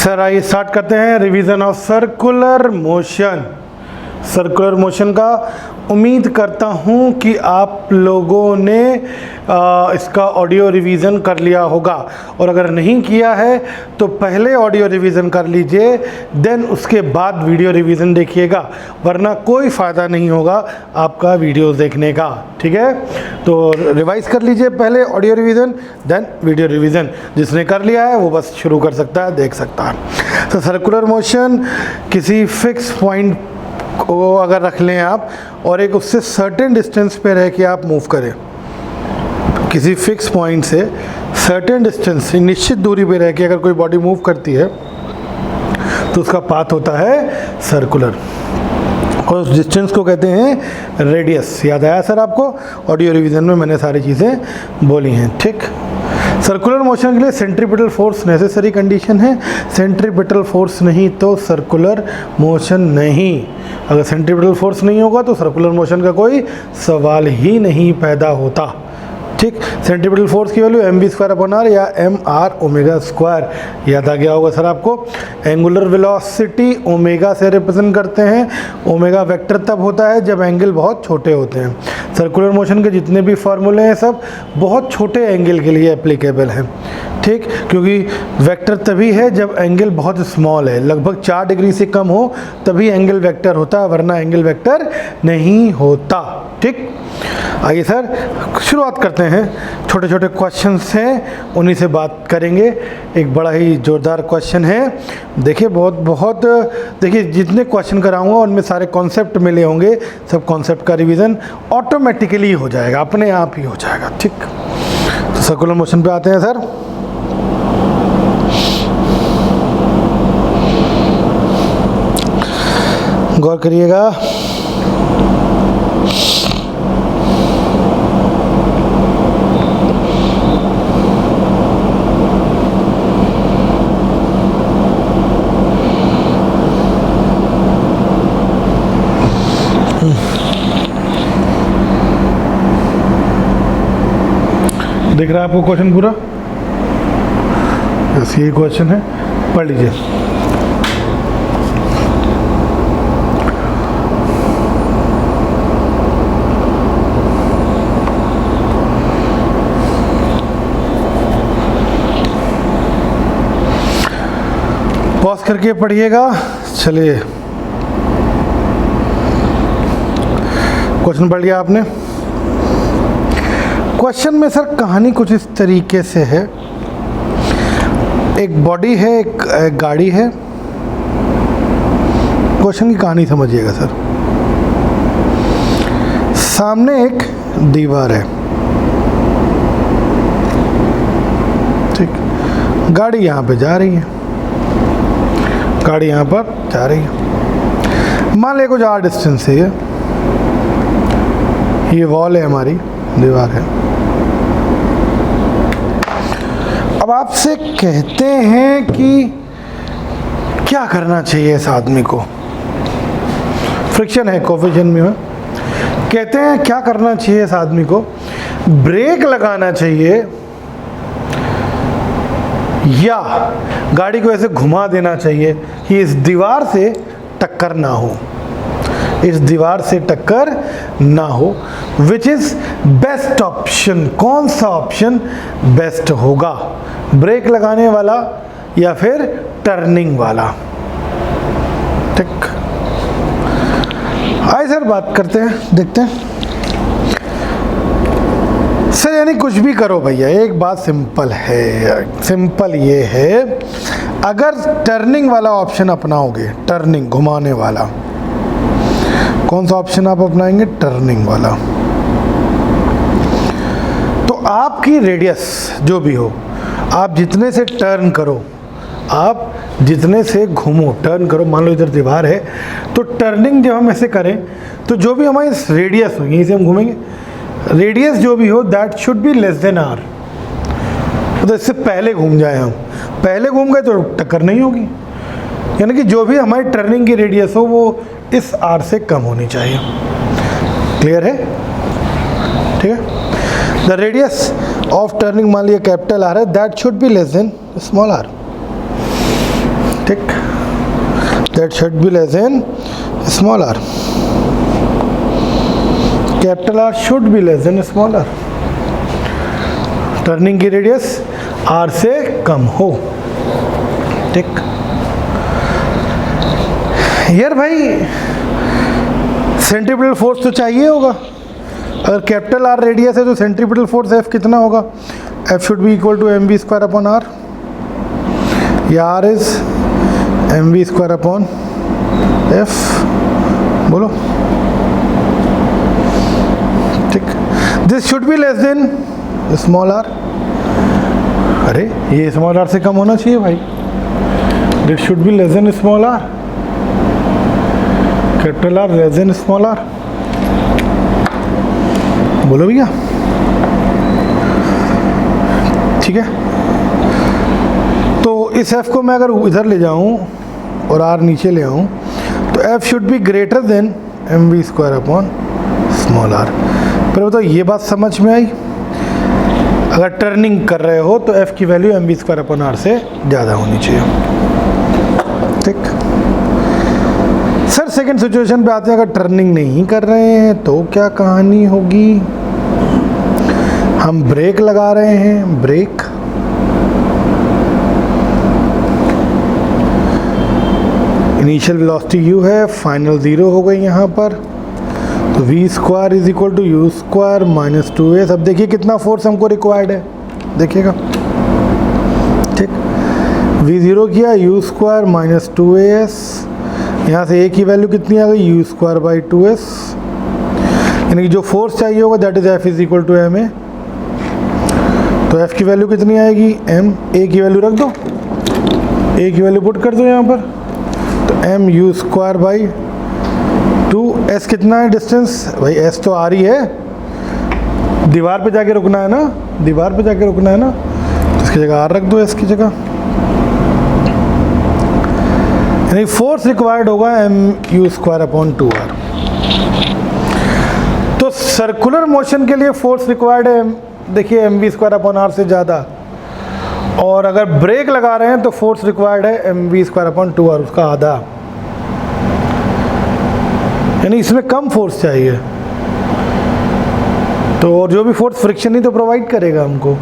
Sir आइए start करते हैं revision of circular motion. Circular motion का उम्मीद करता हूं कि आप लोगों ने इसका ऑडियो रिवीजन कर लिया होगा, और अगर नहीं किया है तो पहले ऑडियो रिवीजन कर लीजिए, देन उसके बाद वीडियो रिवीजन देखिएगा, वरना कोई फ़ायदा नहीं होगा आपका वीडियो देखने का। ठीक है, तो रिवाइज कर लीजिए, पहले audio revision then video revision. जिसने कर लिया है वो बस शुरू कर सकता है, देख सकता है। तो सर्कुलर मोशन किसी फिक्स पॉइंट को अगर रख लें आप और एक उससे सर्टेन डिस्टेंस पे रह के आप मूव करें, किसी फिक्स पॉइंट से सर्टेन डिस्टेंस, निश्चित दूरी पे रह के अगर कोई बॉडी मूव करती है तो उसका पाथ होता है सर्कुलर, और उस डिस्टेंस को कहते हैं रेडियस। याद आया सर आपको? ऑडियो रिवीजन में मैंने सारी चीज़ें बोली हैं। ठीक, सर्कुलर मोशन के लिए सेंट्रीपिटल फोर्स नेसेसरी कंडीशन है। सेंट्रीपिटल फोर्स नहीं तो सर्कुलर मोशन नहीं। अगर सेंट्रीपिटल फोर्स नहीं होगा तो सर्कुलर मोशन का कोई सवाल ही नहीं पैदा होता। ठीक, सेंट्रीपिटल फोर्स की वैल्यू mv²/r या mr⍵²। याद आ गया होगा सर आपको। एंगुलर वेलोसिटी ओमेगा से रिप्रेजेंट करते हैं। ओमेगा वेक्टर तब होता है जब एंगल बहुत छोटे होते हैं। सर्कुलर मोशन के जितने भी फार्मूले हैं सब बहुत छोटे एंगल के लिए एप्लीकेबल हैं। ठीक, क्योंकि वेक्टर तभी है जब एंगल बहुत स्मॉल है, लगभग 4 डिग्री से कम हो तभी एंगल वेक्टर होता है, वरना एंगल वेक्टर नहीं होता। ठीक, आइए सर शुरुआत करते हैं। छोटे छोटे क्वेश्चंस हैं, उन्हीं से बात करेंगे। एक बड़ा ही ज़ोरदार क्वेश्चन है, देखिए बहुत देखिए जितने क्वेश्चन कराऊंगा उनमें सारे कॉन्सेप्ट मिले होंगे, सब कॉन्सेप्ट का रिवीजन ऑटोमेटिकली हो जाएगा, अपने आप ही हो जाएगा। ठीक, तो सर्कुलर मोशन पे आते हैं सर। गौर करिएगा, दिख रहा है आपको क्वेश्चन पूरा? बस यही क्वेश्चन है, पढ़ लीजिए। पॉज करके पढ़िएगा। चलिए, क्वेश्चन पढ़ लिया आपने। क्वेश्चन में सर कहानी कुछ इस तरीके से है, एक बॉडी है, एक गाड़ी है। क्वेश्चन की कहानी समझिएगा सर। सामने एक दीवार है, ठीक, गाड़ी यहाँ पे जा रही है, गाड़ी यहाँ पर जा रही है। मान लिया कुछ R डिस्टेंस से ये वॉल है, हमारी दीवार है। अब आपसे कहते हैं कि क्या करना चाहिए इस आदमी को। फ्रिक्शन है कोफिशिएंट में, कहते हैं क्या करना चाहिए इस आदमी को। ब्रेक लगाना चाहिए या गाड़ी को ऐसे घुमा देना चाहिए कि इस दीवार से टक्कर ना हो, इस दीवार से टक्कर ना हो। Which is best option? कौन सा ऑप्शन बेस्ट होगा, ब्रेक लगाने वाला या फिर टर्निंग वाला? ठीक, आइए सर बात करते हैं, देखते हैं सर। यानी कुछ भी करो भैया, एक बात सिंपल है, सिंपल ये है, अगर टर्निंग वाला ऑप्शन अपनाओगे, टर्निंग घुमाने वाला, कौन सा ऑप्शन आप अपनाएंगे? टर्निंग वाला। तो आपकी रेडियस जो भी हो, आप जितने से टर्न करो, आप जितने से घूमो, टर्न करो, मान लो इधर दीवार है तो टर्निंग जब हम ऐसे करें तो जो भी हमारी रेडियस हो, यहीं से हम घूमेंगे, रेडियस जो भी हो that should be less then R। तो इससे पहले घूम जाए, हम पहले घूम गए तो टक्कर नहीं होगी। यानी कि जो भी हमारी टर्निंग की रेडियस हो वो इस R से कम होनी चाहिए। क्लियर है? ठीक है। द रेडियस ऑफ टर्निंग मान लिया कैपिटल R है, that should be less then small r। that should be less than small r. Capital R should be less than small r. Turning की रेडियस r से कम हो। ठीक यार भाई, centripetal force तो चाहिए होगा। अगर कैपिटल R रेडियस है तो सेंट्रीपिटल फोर्स F कितना होगा? F should be equal to mv square upon r, या R is mv square upon F। बोलो। ठीक, this should be less then small r। अरे ये स्मॉल r से कम होना चाहिए भाई। This should be less then small r, capital R less than small r। बोलो भैया। ठीक है, तो इस f को मैं अगर इधर ले जाऊं और r नीचे ले आऊं तो f should be greater then mv square upon small r। पर बताओ ये बात समझ में आई? अगर टर्निंग कर रहे हो तो f की value mv square upon r से ज़्यादा होनी चाहिए। ठीक सर, सेकंड सिचुएशन पे आते हैं। अगर टर्निंग नहीं कर रहे हैं तो क्या कहानी होगी? हम ब्रेक लगा रहे हैं, ब्रेक। इनिशियल वेलोसिटी u है, फाइनल 0 हो गई यहाँ पर, तो v square is equal to u square minus 2s। अब देखिए कितना फोर्स हमको रिक्वायर्ड है, देखिएगा। ठीक, v0 किया, u स्क्वायर माइनस 2as, यहाँ से a की वैल्यू कितनी आ गई? u स्क्वायर बाई 2s, यानी कि जो फोर्स चाहिए होगा that is f is equal to ma। तो f की वैल्यू कितनी आएगी? m। a की वैल्यू रख दो, a की वैल्यू पुट कर दो यहाँ पर, तो m u square by 2s। कितना है डिस्टेंस भाई? s तो आ रही है, दीवार पे जाके रुकना है ना, दीवार पे जाके रुकना है ना, तो इसकी जगह r रख दो, s की जगह। यानी फोर्स रिक्वायर्ड होगा m u square upon 2r। तो सर्कुलर मोशन के लिए फोर्स रिक्वायर्ड है देखिए mv स्क्वायर अपॉन r से ज़्यादा, और अगर ब्रेक लगा रहे हैं तो फोर्स रिक्वायर्ड है mv स्क्वायर अपॉन 2r, उसका आधा, यानी इसमें कम फोर्स चाहिए। तो और जो भी फोर्स फ्रिक्शन ही तो प्रोवाइड करेगा हमको,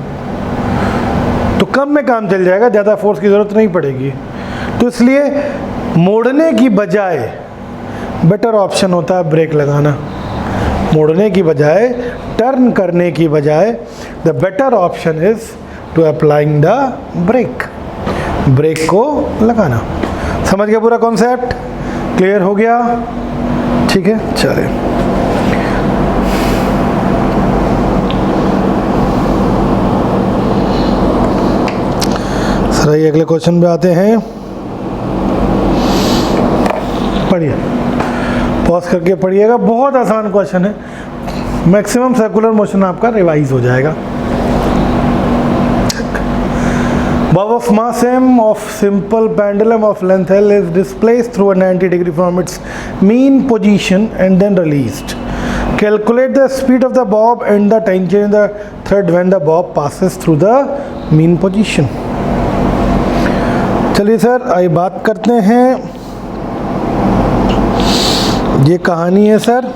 तो कम में काम चल जाएगा, ज़्यादा फोर्स की ज़रूरत नहीं पड़ेगी। तो इसलिए मोड़ने की बजाय बेटर ऑप्शन होता है ब्रेक लगाना। मोड़ने की बजाय, टर्न करने की बजाय, the better option is to applying the brake, brake को लगाना। समझ गया पूरा कॉन्सेप्ट? क्लियर हो गया? ठीक है, चले। सर ये अगले क्वेश्चन पे आते हैं, पढ़िए, पॉज करके पढ़िएगा। बहुत आसान क्वेश्चन है, मैक्सिमम सर्कुलर मोशन आपका रिवाइज हो जाएगा। Bob of mass m of simple pendulum of length L is displaced through a 90 degree from its mean position and then released. Calculate the speed of the bob and the tension in the thread when the bob passes through the mean position. चलिए sir आइए बात करते हैं। ये कहानी है sir,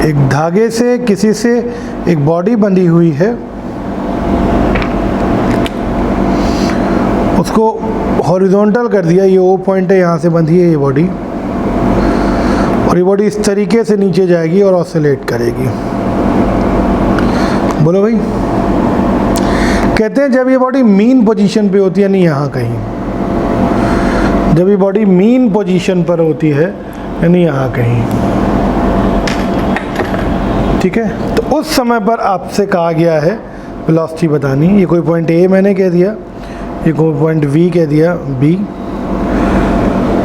एक धागे से किसी से एक बॉडी बंधी हुई है, उसको हॉरिजॉन्टल कर दिया, ये ओ पॉइंट है, यहाँ से बंधी है ये बॉडी, और ये बॉडी इस तरीके से नीचे जाएगी और ऑसिलेट करेगी। बोलो भाई। कहते हैं जब ये बॉडी मीन पोजीशन पे होती है, यानी यहाँ कहीं, जब ये बॉडी मीन पोजीशन पर होती है यानी यहाँ कहीं, ठीक है, तो उस समय पर आपसे कहा गया है वेलोसिटी बतानी। ये कोई पॉइंट ए मैंने कह दिया, ये कोई पॉइंट बी कह दिया, बी,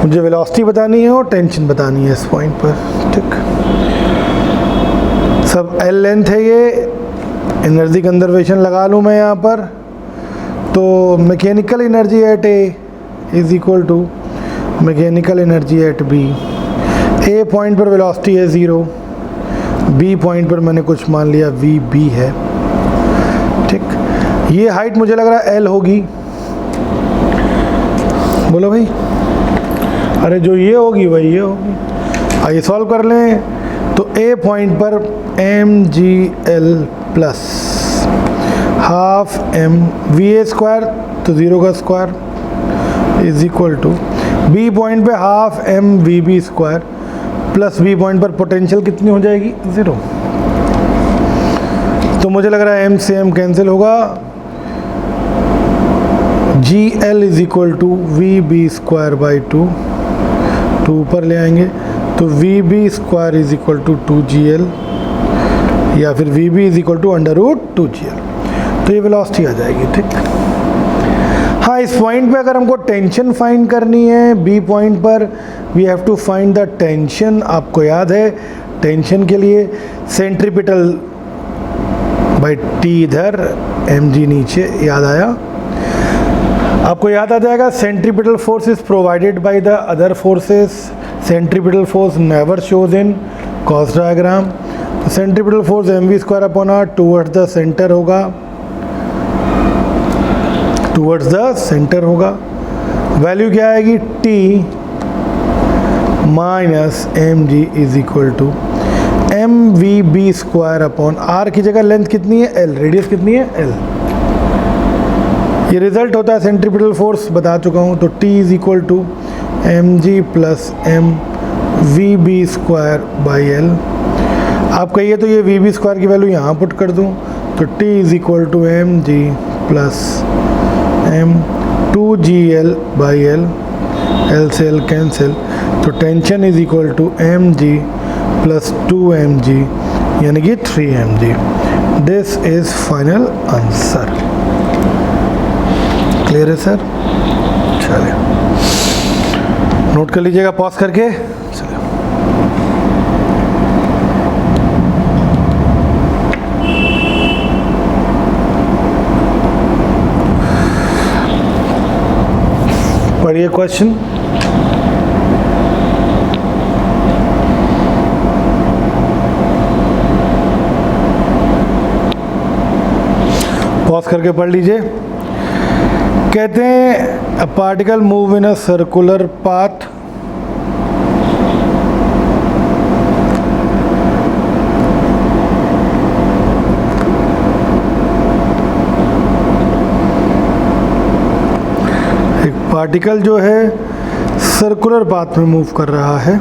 मुझे वेलोसिटी बतानी है और टेंशन बतानी है इस पॉइंट पर। ठीक, सब एल लेंथ है, ये एनर्जी कंजर्वेशन लगा लूँ मैं यहाँ पर, तो mechanical energy at A is equal to mechanical energy at B. A point पर वेलोसिटी है 0, बी पॉइंट पर मैंने कुछ मान लिया वी बी है। ठीक, ये हाइट मुझे लग रहा है एल होगी, बोलो भाई। अरे जो ये होगी वही ये होगी। आइए सॉल्व कर लें। तो ए पॉइंट पर M G L plus half M V A square, तो 0 का square is equal to B point पे half M we B square plus B point पर पोटेंशियल कितनी हो जाएगी 0। तो मुझे लग रहा है एम से एम कैंसिल होगा, g l is equal to v B square by 2 ऊपर ले आएंगे तो v B square is equal to 2gl या फिर v B is equal to √2gl। तो ये वेलोसिटी आ जाएगी, ठीक। हाँ, इस पॉइंट पे अगर हमको टेंशन फाइंड करनी है बी पॉइंट पर, we have to find the tension. आपको याद है टेंशन के लिए सेंट्रीपिटल बाई टी इधर, एम जी नीचे, याद आया? आपको याद आ जाएगा centripetal force is provided by the other forces. Centripetal force never shows in gauss diagram. तो centripetal force M V square upon R towards the centre होगा, टूवर्ड्स द सेंटर होगा। वैल्यू क्या आएगी? T minus M G is equal to m we B square upon r की जगह length कितनी है L, radius कितनी है एल। ये रिजल्ट होता है सेंट्रीपिटल फोर्स, बता चुका हूँ। तो T is equal to m g plus m we B square by l. आप कहिए तो ये वी बी स्क्वायर की वैल्यू यहाँ पुट कर दूँ, तो T is equal to m g plus m 2gl by l, l से एल कैंसिल, तो tension is equal to m g plus 2mg यानी कि 3mg। This is final answer. Clear है सर? चलिए नोट कर लीजिएगा पॉज करके। चलिए पढ़िए क्वेश्चन। पॉज करके पढ़ लीजिए। कहते हैं a particle move in a circular path एक पार्टिकल जो है सर्कुलर पाथ में मूव कर रहा है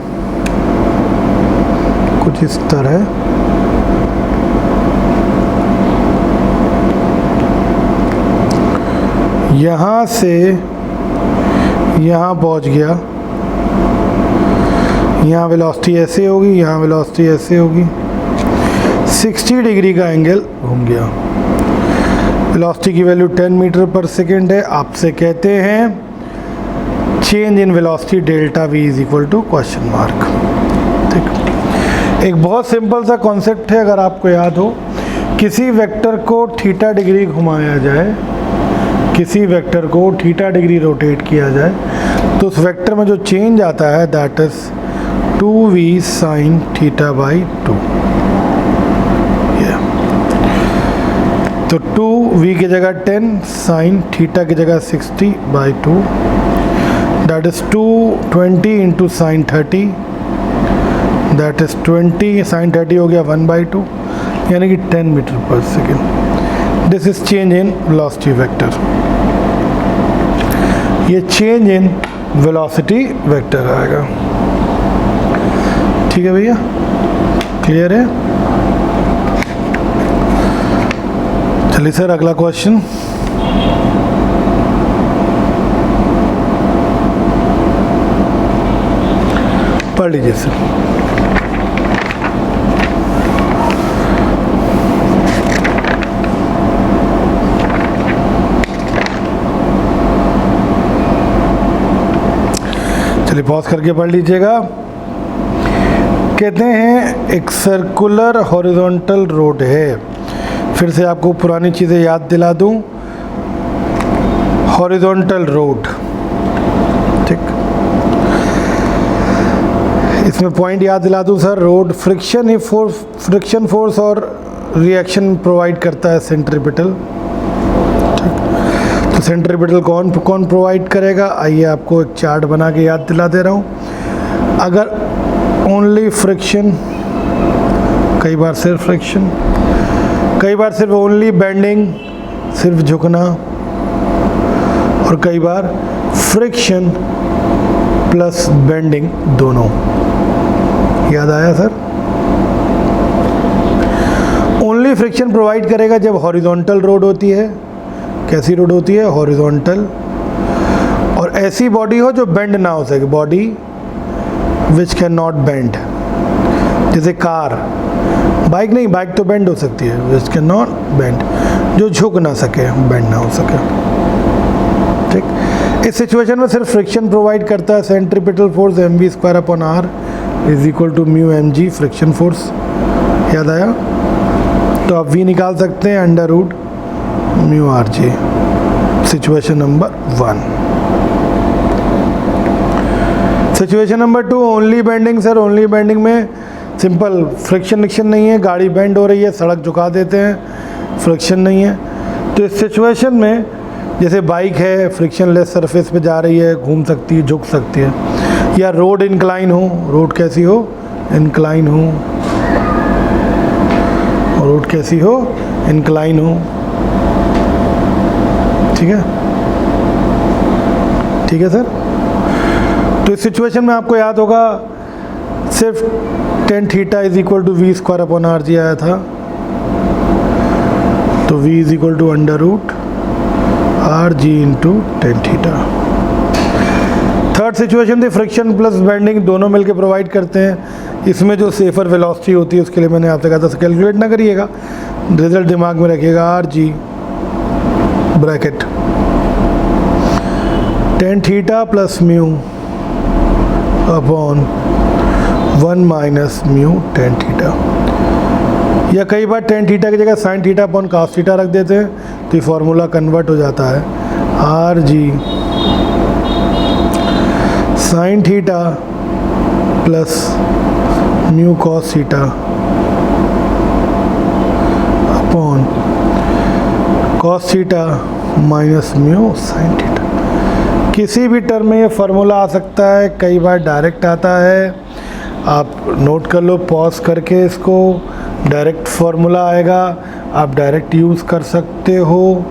कुछ इस तरह। यहाँ से यहाँ पहुँच गया, यहाँ वेलोसिटी ऐसे होगी, यहाँ वेलोसिटी ऐसे होगी, 60 डिग्री का एंगल घूम गया। वेलोसिटी की वैल्यू 10 मीटर पर सेकेंड है। आपसे कहते हैं change in velocity delta v is equal to question mark. ठीक, एक बहुत सिंपल सा कॉन्सेप्ट है। अगर आपको याद हो, किसी वेक्टर को थीटा डिग्री घुमाया जाए, किसी वेक्टर को थीटा डिग्री रोटेट किया जाए, तो उस वेक्टर में जो चेंज आता है that is 2v sin theta by 2। तो 2v की जगह 10, sin थीटा की जगह 60 by 2, that is 220 into sine 30, that is 20 sin 30 हो गया 1/2 यानी कि 10 मीटर पर second. This is change in velocity vector. ये चेंज इन वेलोसिटी वेक्टर आएगा। ठीक है भैया, क्लियर है? चलिए सर अगला क्वेश्चन। पढ़ लीजिए सर। चलिए पॉज करके पढ़ लीजिएगा। कहते हैं एक सर्कुलर हॉरिजॉन्टल रोड है। फिर से आपको पुरानी चीज़ें याद दिला दूं। हॉरिजॉन्टल रोड, ठीक, इसमें पॉइंट याद दिला दूं सर। रोड फ्रिक्शन फोर्स और रिएक्शन प्रोवाइड करता है सेंट्रीपिटल। तो सेंट्रीपिटल कौन प्रोवाइड करेगा? आइए आपको एक चार्ट बना के याद दिला दे रहा हूँ। अगर ओनली फ्रिक्शन, कई बार सिर्फ फ्रिक्शन, कई बार सिर्फ ओनली बेंडिंग, सिर्फ झुकना, और कई बार फ्रिक्शन प्लस बेंडिंग दोनों। याद आया सर? ओनली फ्रिक्शन प्रोवाइड करेगा जब हॉरिजॉन्टल रोड होती है। कैसी रोड होती है? हॉरिजॉन्टल। और ऐसी बॉडी हो जो बेंड ना हो सके, body which can not bend, जैसे कार। बाइक नहीं, बाइक तो बेंड हो सकती है, विच कैन नॉट बेंड, जो झुक ना सके, बेंड ना हो सके। ठीक, इस सिचुएशन में सिर्फ फ्रिक्शन प्रोवाइड करता है। Centripetal force mv²/r is equal to mu mg friction force. याद आया? तो आप v निकाल सकते हैं under root mu r g. Situation number 1। Situation number 2, only bending. Sir only bending में सिंपल फ्रिक्शन नहीं है, गाड़ी बेंड हो रही है, सड़क झुका देते हैं, फ्रिक्शन नहीं है। तो इस सिचुएशन में जैसे बाइक है, फ्रिक्शन लेस सरफेस पे जा रही है, घूम सकती है, झुक सकती है, या रोड इंक्लाइन हो, रोड कैसी हो? इंक्लाइन हो, रोड कैसी हो? इंक्लाइन हो। ठीक है, ठीक है सर। तो इस सिचुएशन में आपको याद होगा सिर्फ tan theta is equal to v²/r g आया था। तो v is equal to under root r g into tan theta. Third situation थी फ्रिक्शन प्लस बेंडिंग दोनों मिलकर प्रोवाइड करते हैं। इसमें जो सेफर वेलोसिटी होती है उसके लिए मैंने आपसे कहा था कैलकुलेट ना करिएगा, रिजल्ट दिमाग में रखिएगा। R G bracket tan theta plus mu upon 1 minus mu tan theta, या कई बार tan थीटा की जगह sin theta upon cos theta रख देते हैं, तो ये फॉर्मूला कन्वर्ट हो जाता है R G sin theta plus mu cos theta upon cos theta minus mu sin theta. किसी भी टर्म में ये फार्मूला आ सकता है, कई बार डायरेक्ट आता है। आप नोट कर लो पॉज करके, इसको डायरेक्ट फार्मूला आएगा, आप डायरेक्ट यूज़ कर सकते हो।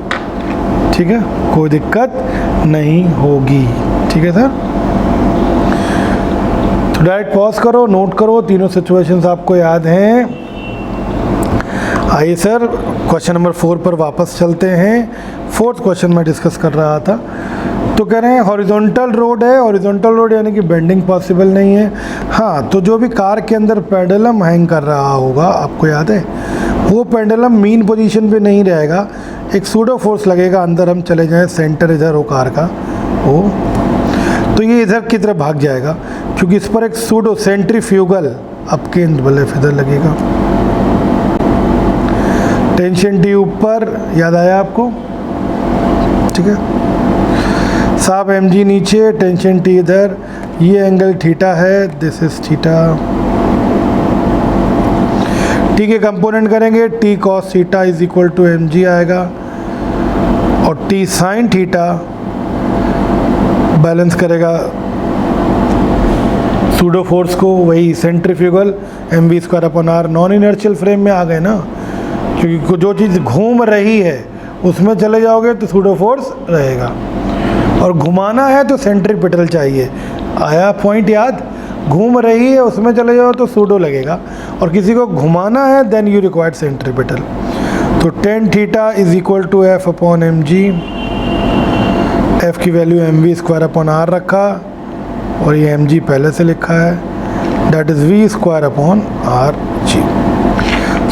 ठीक है, कोई दिक्कत नहीं होगी। ठीक है सर, तो डायरेक्ट पॉज करो, नोट करो, तीनों सिचुएशंस आपको याद हैं। आइए सर क्वेश्चन नंबर 4 पर वापस चलते हैं। फोर्थ क्वेश्चन मैं डिस्कस कर रहा था। तो कह रहे हैं हॉरिजॉन्टल रोड है, हॉरिजॉन्टल रोड यानी कि बेंडिंग पॉसिबल नहीं है। हाँ, तो जो भी कार के अंदर पेंडुलम हैंग कर रहा होगा, आपको याद है, वो पेंडुलम मीन पोजीशन पे नहीं रहेगा, एक सूडो फोर्स लगेगा अंदर, हम चले जाएं सेंटर इधर हो कार का वो, तो ये इधर की तरफ भाग जाएगा, क्योंकि इस पर एक सूडो सेंट्रीफ्यूगल अपके बल्ले इधर लगेगा। टेंशन टी ऊपर, याद आया आपको? ठीक है साहब, एम जी नीचे, टेंशन टी इधर, ये एंगल थीटा है, दिस इज थीटा। टी के कंपोनेंट करेंगे, T cos theta is equal to m g आएगा, और टी साइन थीटा बैलेंस करेगा सूडो फोर्स को, वही centrifugal mv²/r। Non inertial frame में आ गए ना, क्योंकि जो चीज़ घूम रही है उसमें चले जाओगे तो सूडो फोर्स रहेगा, और घुमाना है तो सेंट्रीपिटल चाहिए। आया पॉइंट याद? घूम रही है उसमें चले जाओ तो सूडो लगेगा, और किसी को घुमाना है देन यू रिक्वायर्ड सेंट्रीपिटल। तो tan theta is equal to F upon m g, F की वैल्यू mv²/r रखा, और ये एम जी पहले से लिखा है, दैट इज v²/r जी।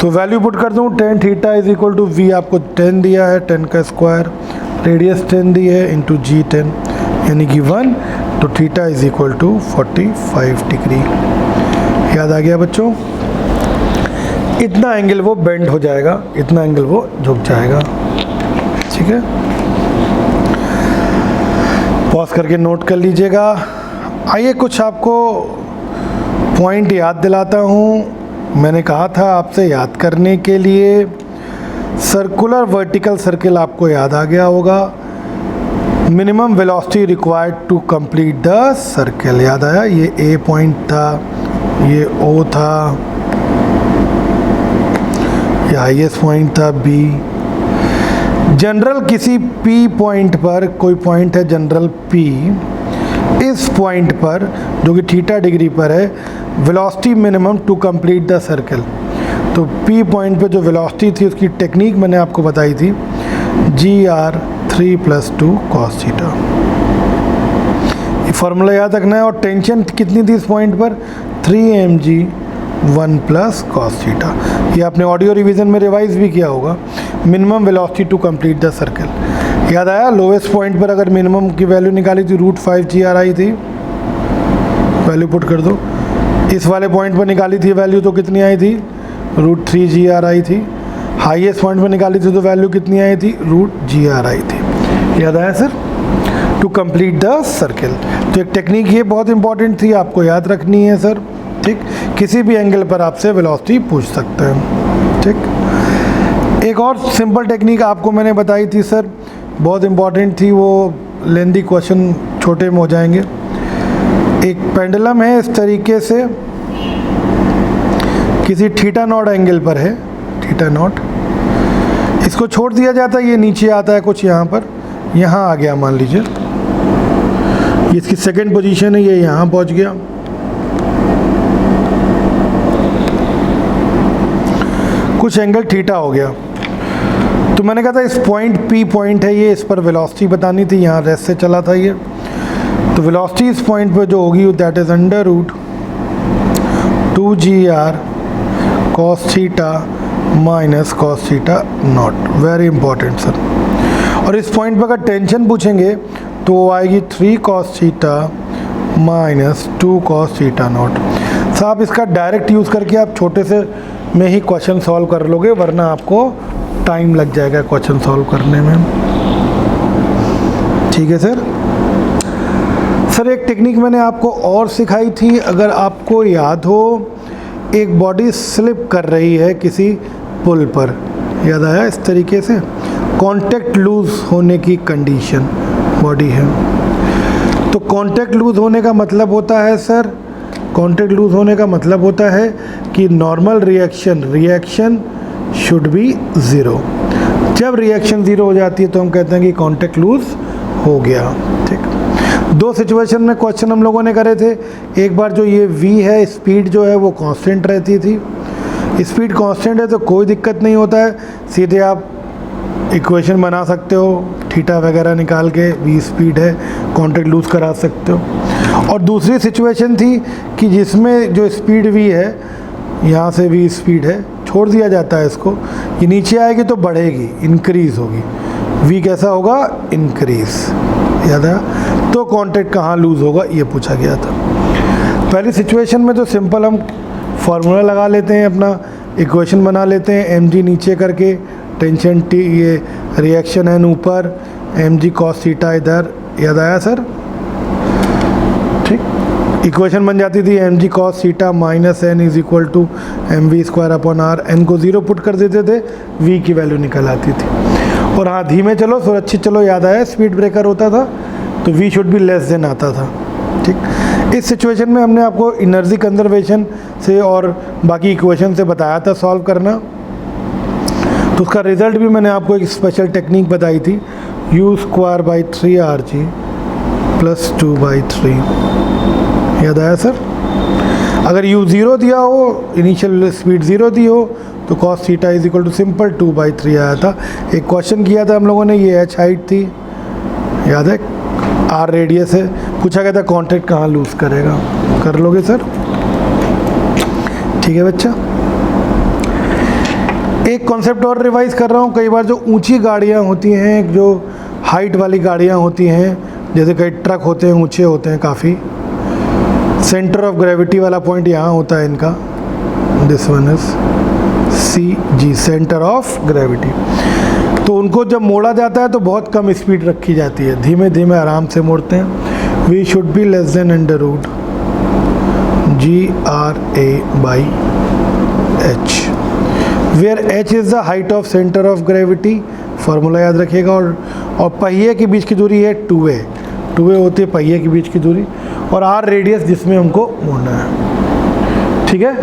तो वैल्यू पुट कर दूँ, tan theta is equal to v, आपको 10 दिया है, 10 का स्क्वायर, रेडियस 10 दी है, इंटू जी 10 यानी कि 1, तो theta is equal to 45 degree. याद आ गया बच्चों? इतना एंगल वो बेंड हो जाएगा, इतना एंगल वो झुक जाएगा। ठीक है, पॉज करके नोट कर लीजिएगा। आइए कुछ आपको पॉइंट याद दिलाता हूँ। मैंने कहा था आपसे याद करने के लिए, सर्कुलर वर्टिकल सर्किल आपको याद आ गया होगा। Minimum velocity required to complete the circle याद आया, ये ए पॉइंट था, ये ओ था, ये हाईएस्ट पॉइंट था बी। जनरल किसी पी पॉइंट पर, कोई पॉइंट है जनरल पी, इस पॉइंट पर जो कि थीटा डिग्री पर है, velocity minimum to complete the circle. तो पी पॉइंट पे जो वेलोसिटी थी उसकी टेक्निक मैंने आपको बताई थी, GR3+2 cos थीटा। ये फार्मूला याद रखना है। और टेंशन कितनी थी इस पॉइंट पर, 3mg 1 cos थीटा। ये आपने ऑडियो रिवीजन में रिवाइज भी किया होगा। Minimum velocity to complete the circle याद आया। लोवेस्ट पॉइंट पर अगर मिनिमम की वैल्यू निकाली थी √5 GR थी, वैल्यू पुट कर दो। इस वाले पॉइंट पर निकाली थी वैल्यू तो कितनी आई थी, √3 GR थी। हाईएस्ट पॉइंट पर निकाली थी तो वैल्यू कितनी आई थी, √GR थी। याद आया sir, to complete the circle. तो एक टेक्निक ये बहुत इंपॉर्टेंट थी, आपको याद रखनी है सर। ठीक, किसी भी एंगल पर आपसे वेलोसिटी पूछ सकते हैं। ठीक, एक और सिंपल टेक्निक आपको मैंने बताई थी सर, बहुत इंपॉर्टेंट थी, वो लेंथी क्वेश्चन छोटे में हो जाएंगे। एक पेंडुलम है इस तरीके से, किसी थीटा नॉट एंगल पर है, थीटा नॉट, इसको छोड़ दिया जाता है, ये नीचे आता है कुछ यहाँ पर, यहाँ आ गया मान लीजिए, इसकी सेकंड पोजीशन है, ये यहाँ पहुँच गया। कुछ एंगल थीटा हो गया, तो मैंने कहा था इस पॉइंट पी पॉइंट है ये, इस पर वेलोसिटी बतानी थी, यहाँ रेस्ट से चला था ये। तो वेलोसिटी इस पॉइंट पर जो होगी that is √2GR cos theta minus cos theta naught. Very important sir. और इस पॉइंट पर अगर टेंशन पूछेंगे तो वो आएगी 3 cos theta minus 2 cos theta naught. साहब इसका डायरेक्ट यूज़ करके आप छोटे से में ही क्वेश्चन सॉल्व कर लोगे, वरना आपको टाइम लग जाएगा क्वेश्चन सॉल्व करने में। ठीक है सर। सर एक टेक्निक मैंने आपको और सिखाई थी, अगर आपको याद हो, एक बॉडी स्लिप कर रही है किसी पुल पर, याद आया, इस तरीके से कांटेक्ट लूज होने की कंडीशन बॉडी है। तो कांटेक्ट लूज होने का मतलब होता है सर, कांटेक्ट लूज होने का मतलब होता है कि normal reaction should be zero. जब रिएक्शन ज़ीरो हो जाती है तो हम कहते हैं कि कांटेक्ट लूज हो गया। ठीक, दो सिचुएशन में क्वेश्चन हम लोगों ने करे थे। एक बार जो ये v है, स्पीड जो है वो कांस्टेंट रहती थी, स्पीड कांस्टेंट है तो कोई दिक्कत नहीं होता है, सीधे आप इक्वेशन बना सकते हो, थीटा वगैरह निकाल के v स्पीड है, कांटेक्ट लूज करा सकते हो। और दूसरी सिचुएशन थी कि जिसमें जो स्पीड v है, यहाँ से v स्पीड है, छोड़ दिया जाता है इसको, ये नीचे आएगी तो बढ़ेगी, इंक्रीज़ होगी, v कैसा होगा, इंक्रीज़। याद है, तो कांटेक्ट कहाँ लूज़ होगा ये पूछा गया था। पहली सिचुएशन में तो सिंपल हम फार्मूला लगा लेते हैं, अपना इक्वेशन बना लेते हैं, mg नीचे करके, टेंशन t, ये रिएक्शन है ऊपर, mg cos थीटा इधर। याद आया सर। ठीक, इक्वेशन बन जाती थी mg cos theta minus n is equal to mv²/r। n को 0 पुट कर देते थे, v की वैल्यू निकल आती थी। और हाँ, धीमे चलो सुरक्षित चलो, याद आया, स्पीड ब्रेकर होता था तो v should be less then आता था। ठीक, इस सिचुएशन में हमने आपको एनर्जी कंजर्वेशन से और बाकी इक्वेशन से बताया था सॉल्व करना। तो उसका रिजल्ट भी मैंने आपको एक स्पेशल टेक्निक बताई थी, u²/3rg + 2/3। याद आया सर। अगर u 0 दिया हो, इनिशियल स्पीड 0 दी हो, तो cos theta is equal to simple 2/3 आया था। एक क्वेश्चन किया था हम लोगों ने, ये h हाइट थी, याद है, r रेडियस है, पूछा गया था कांटेक्ट कहाँ लूज़ करेगा। कर लोगे सर। ठीक है बच्चा। एक कॉन्सेप्ट और रिवाइज कर रहा हूँ। कई बार जो ऊंची गाड़ियाँ होती हैं, जो हाइट वाली गाड़ियाँ होती हैं, जैसे कई ट्रक होते हैं, ऊंचे होते हैं काफ़ी, सेंटर ऑफ ग्रेविटी वाला पॉइंट यहाँ होता है इनका, this one is CG, centre of gravity. तो उनको जब मोड़ा जाता है तो बहुत कम स्पीड रखी जाती है, धीमे धीमे आराम से मोड़ते हैं। We should be less than √GRA/H। Where h is the height of centre of gravity, formula याद रखिएगा। और पहिए के बीच की दूरी है 2a, 2a होती है पहिए के बीच की दूरी, और r रेडियस जिसमें हमको मोड़ना है, ठीक है।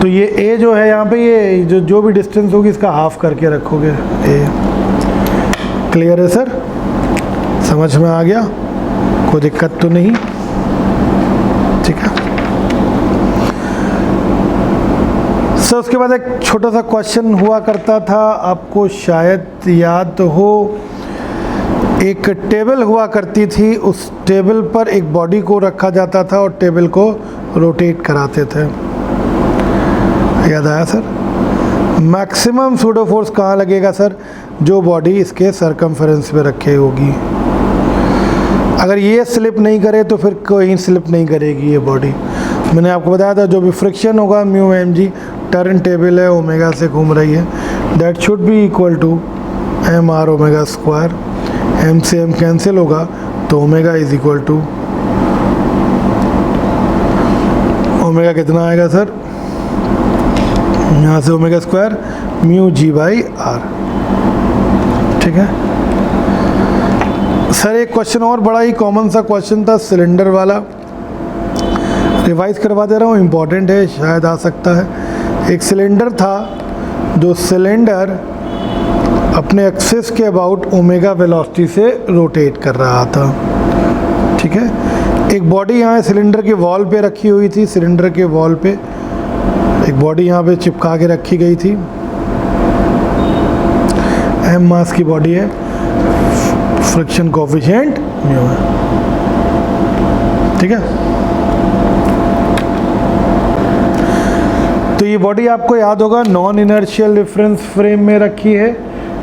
तो ये a जो है यहाँ पे, ये जो भी डिस्टेंस होगी इसका हाफ करके रखोगे a। क्लियर है सर, समझ में आ गया, कोई दिक्कत तो नहीं, ठीक है। सर उसके बाद एक छोटा सा क्वेश्चन हुआ करता था, आपको शायद याद हो, एक टेबल हुआ करती थी, उस टेबल पर एक बॉडी को रखा जाता था और टेबल को रोटेट कराते थे, याद आया सर। मैक्सिमम सूडो फोर्स कहाँ लगेगा सर, जो बॉडी इसके सरकमफेरेंस पे रखे होगी। अगर ये स्लिप नहीं करे तो फिर कोई स्लिप नहीं करेगी ये बॉडी। मैंने आपको बताया था जो भी फ्रिक्शन होगा mu m g, turn table है ओमेगा से घूम रही है, that should be equal to m are omega square. M से एम कैंसिल होगा तो omega is equal to, omega कितना आएगा सर, यहाँ से omega square mu g by r, ठीक है। सर एक क्वेश्चन और बड़ा ही कॉमन सा क्वेश्चन था सिलेंडर वाला, रिवाइज करवा दे रहा हूँ, इम्पॉर्टेंट है, शायद आ सकता है। एक सिलेंडर था, जो सिलेंडर अपने एक्सिस के अबाउट ओमेगा वेलोसिटी से रोटेट कर रहा था, ठीक है। एक बॉडी यहाँ सिलेंडर के वॉल पे रखी हुई थी, सिलेंडर के वॉल पे एक बॉडी यहाँ पे चिपका के रखी गई थी, एम मास की बॉडी है, फ्रिक्शन कोफिशिएंट म्यू है, ठीक है। तो ये बॉडी आपको याद होगा नॉन इनर्शियल रेफरेंस फ्रेम में रखी है,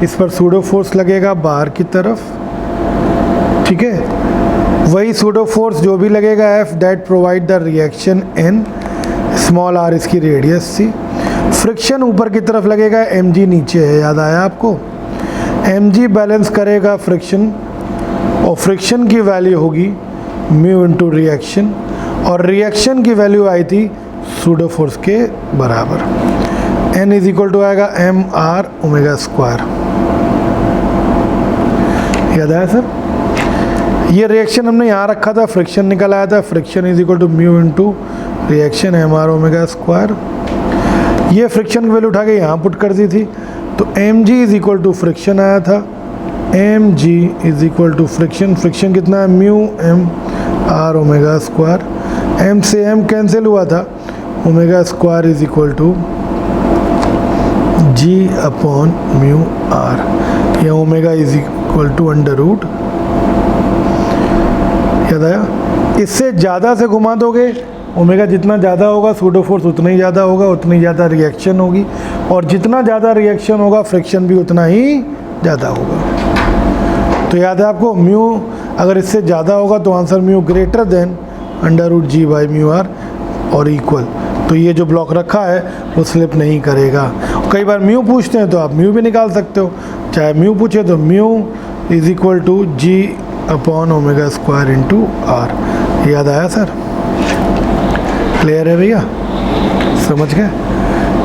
इस पर सूडो फोर्स लगेगा बाहर की तरफ, ठीक है। वही सूडो फोर्स जो भी लगेगा F that provide the reaction N, small r इसकी रेडियस थी। फ्रिक्शन ऊपर की तरफ लगेगा, mg नीचे है, याद आया आपको। mg बैलेंस करेगा फ्रिक्शन, और फ्रिक्शन की वैल्यू होगी म्यू इनटू रिएक्शन, और रिएक्शन की वैल्यू आई थी सूडो फोर्स के बराबर। n इज इक्वल टू आएगा एम आर ओमेगा स्क्वायर, याद आया सर। ये रिएक्शन हमने यहाँ रखा था, फ्रिक्शन निकल आया था, friction is equal to mu into reaction M are omega square. ये फ्रिक्शन की वैल्यू उठा के यहाँ पुट कर दी थी, तो M G is equal to friction आया था, M G is equal to friction, friction कितना है mu M are omega square, M से एम कैंसिल हुआ था, omega square is equal to ji upon mu R, या omega is equal to under root, याद आया। इससे ज़्यादा से घुमा दोगे, ओमेगा जितना ज़्यादा होगा सूडो फोर्स उतना ही ज़्यादा होगा, उतनी ज़्यादा रिएक्शन होगी, और जितना ज़्यादा रिएक्शन होगा फ्रिक्शन भी उतना ही ज़्यादा होगा। तो याद है आपको, म्यू अगर इससे ज़्यादा होगा तो answer mu greater than under root g by mu r और इक्वल। तो ये जो ब्लॉक रखा है वो स्लिप नहीं करेगा। कई बार म्यू पूछते हैं तो आप म्यू भी निकाल सकते हो, चाहे म्यू पूछे तो mu is equal to ji upon omega square into r. याद आया सर, क्लियर है भैया, समझ गए।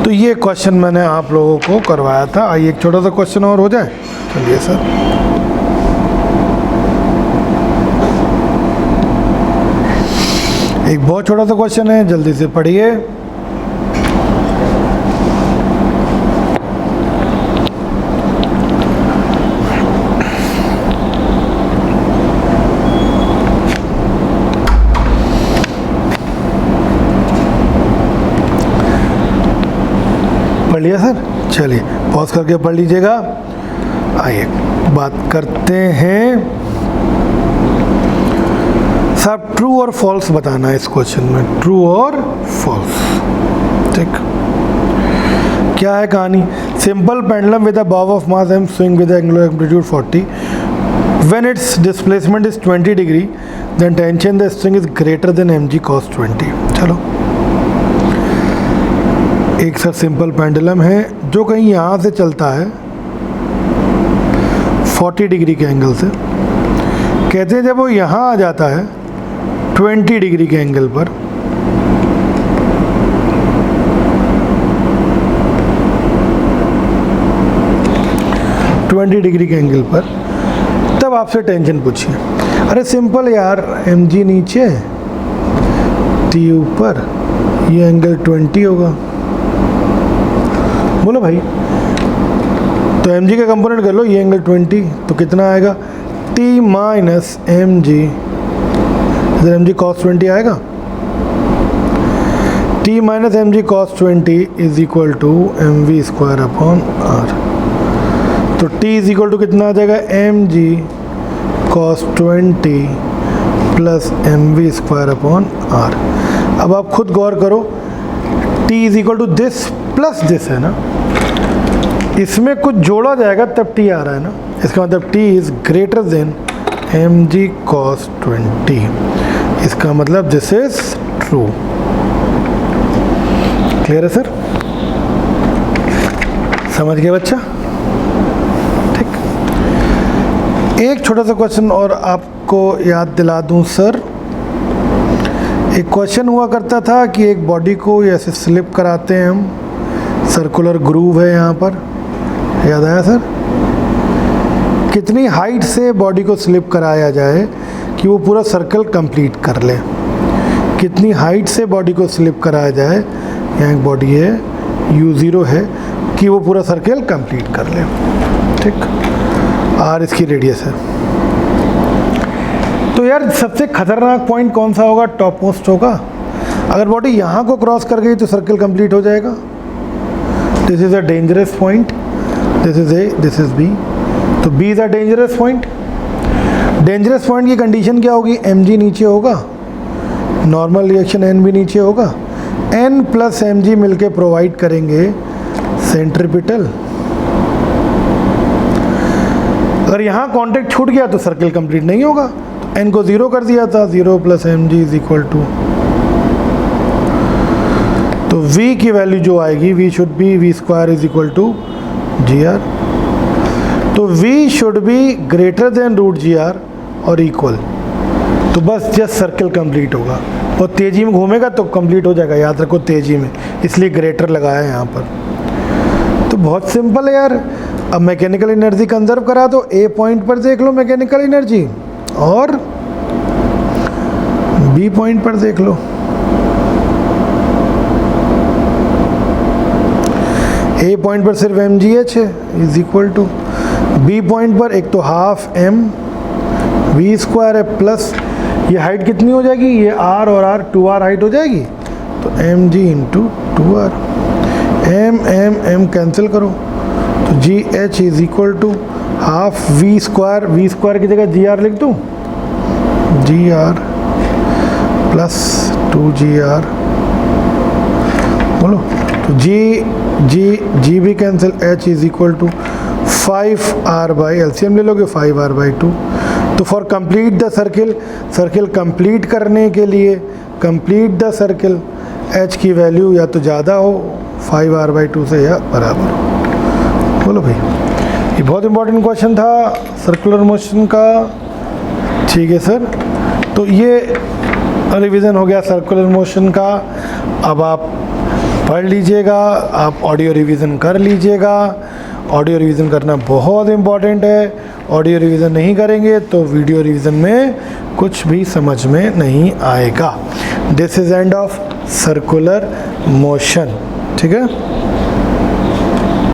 तो ये क्वेश्चन मैंने आप लोगों को करवाया था। आइए एक छोटा सा क्वेश्चन और हो जाए, चलिए सर। एक बहुत छोटा सा क्वेश्चन है, जल्दी से पढ़िए। पढ़ लिया सर, चलिए पॉज करके पढ़ लीजिएगा। आइए बात करते हैं, साहब ट्रू और फॉल्स बताना है इस क्वेश्चन में, ट्रू और फॉल्स, ठीक। क्या है कहानी, simple pendulum with a bob of mass m swing with angular amplitude 40, when its displacement is 20 degree then tension the string is greater than m g cos 20। चलो, एक सर सिंपल पेंडुलम है जो कहीं यहाँ से चलता है 40 डिग्री के एंगल से, कहते हैं जब वो यहाँ आ जाता है 20 डिग्री के एंगल पर, 20 डिग्री के एंगल पर, तब आपसे टेंशन पूछिए। अरे सिंपल यार, mg नीचे t ऊपर, ये एंगल 20 होगा। बोलो भाई, तो mg का कंपोनेंट कर लो, ये एंगल 20, तो कितना आएगा t माइनस mg, इधर mg cos 20 आएगा। t minus mg cos 20 is equal to mv square upon r। तो t इज इक्वल टू कितना आ जाएगा, mg cos 20 plus mv square upon r। अब आप खुद गौर करो, t is equal to this plus this है ना, इसमें कुछ जोड़ा जाएगा तब t आ रहा है ना, इसका मतलब t is greater then mg cos 20। इसका मतलब दिस इज ट्रू। क्लियर है सर? समझ गए बच्चा? ठीक। एक छोटा सा क्वेश्चन और आपको याद दिला दूं सर। एक क्वेश्चन हुआ करता था कि एक बॉडी को ऐसे स्लिप कराते हैं हम, सर्कुलर ग्रूव है यहाँ पर, याद आया सर? कितनी हाइट से बॉडी को स्लिप कराया जाए कि वो पूरा सर्कल कंप्लीट कर ले? कितनी हाइट से बॉडी को स्लिप कराया जाए, यहाँ एक बॉडी है u0 है, कि वो पूरा सर्कल कंप्लीट कर ले। ठीक, r इसकी रेडियस है। तो यार सबसे खतरनाक पॉइंट कौन सा होगा? टॉप मोस्ट होगा। अगर बॉडी यहाँ को क्रॉस कर गई तो सर्कल कंप्लीट हो जाएगा। This is a dangerous point, this is A, this is B, तो B is a dangerous point. Dangerous point की कंडीशन क्या होगी? mg नीचे होगा, नॉर्मल रिएक्शन n भी नीचे होगा, n प्लस mg मिलके प्रोवाइड करेंगे सेंट्रीपिटल। अगर यहाँ कांटेक्ट छूट गया तो सर्कल कंप्लीट नहीं होगा, तो n को 0 कर दिया था, 0 plus mg is equal to, तो v की वैल्यू जो आएगी, v should be v square is equal to gr। तो v should be greater than root gr और इक्वल, तो बस जस्ट सर्कल कंप्लीट होगा। और तेज़ी में घूमेगा तो कंप्लीट हो जाएगा, याद रखो तेज़ी में, इसलिए ग्रेटर लगाया है यहाँ पर। तो बहुत सिंपल है यार। अब मैकेनिकल एनर्जी कंजर्व करा दो, ए पॉइंट पर देख लो मैकेनिकल एनर्जी, और बी पॉइंट पर देख लो। ए पॉइंट पर सिर्फ mgh है is equal to, B point पर एक तो हाफ m v स्क्वायर है, प्लस ये हाइट कितनी हो जाएगी, ये r और r 2r हाइट हो जाएगी, तो mg into 2r, m cancel करो, तो gh is equal to half v square की जगह gr लिख दूँ, gr प्लस 2gr, बोलो, तो g भी cancel, h is equal to 5r by, LCM ले लोगे 5r बाई 2। तो for complete the circle complete करने के लिए, कंप्लीट द सर्किल, h की वैल्यू या तो ज़्यादा हो 5r बाई 2 से या बराबर हो। बोलो भाई, ये बहुत इंपॉर्टेंट क्वेश्चन था सर्कुलर मोशन का। ठीक है सर, तो ये रिवीजन हो गया सर्कुलर मोशन का। अब आप पढ़ लीजिएगा, आप ऑडियो रिवीजन कर लीजिएगा। ऑडियो रिवीजन करना बहुत इम्पॉर्टेंट है। ऑडियो रिवीजन नहीं करेंगे तो वीडियो रिवीजन में कुछ भी समझ में नहीं आएगा। This is end of circular motion. ठीक है।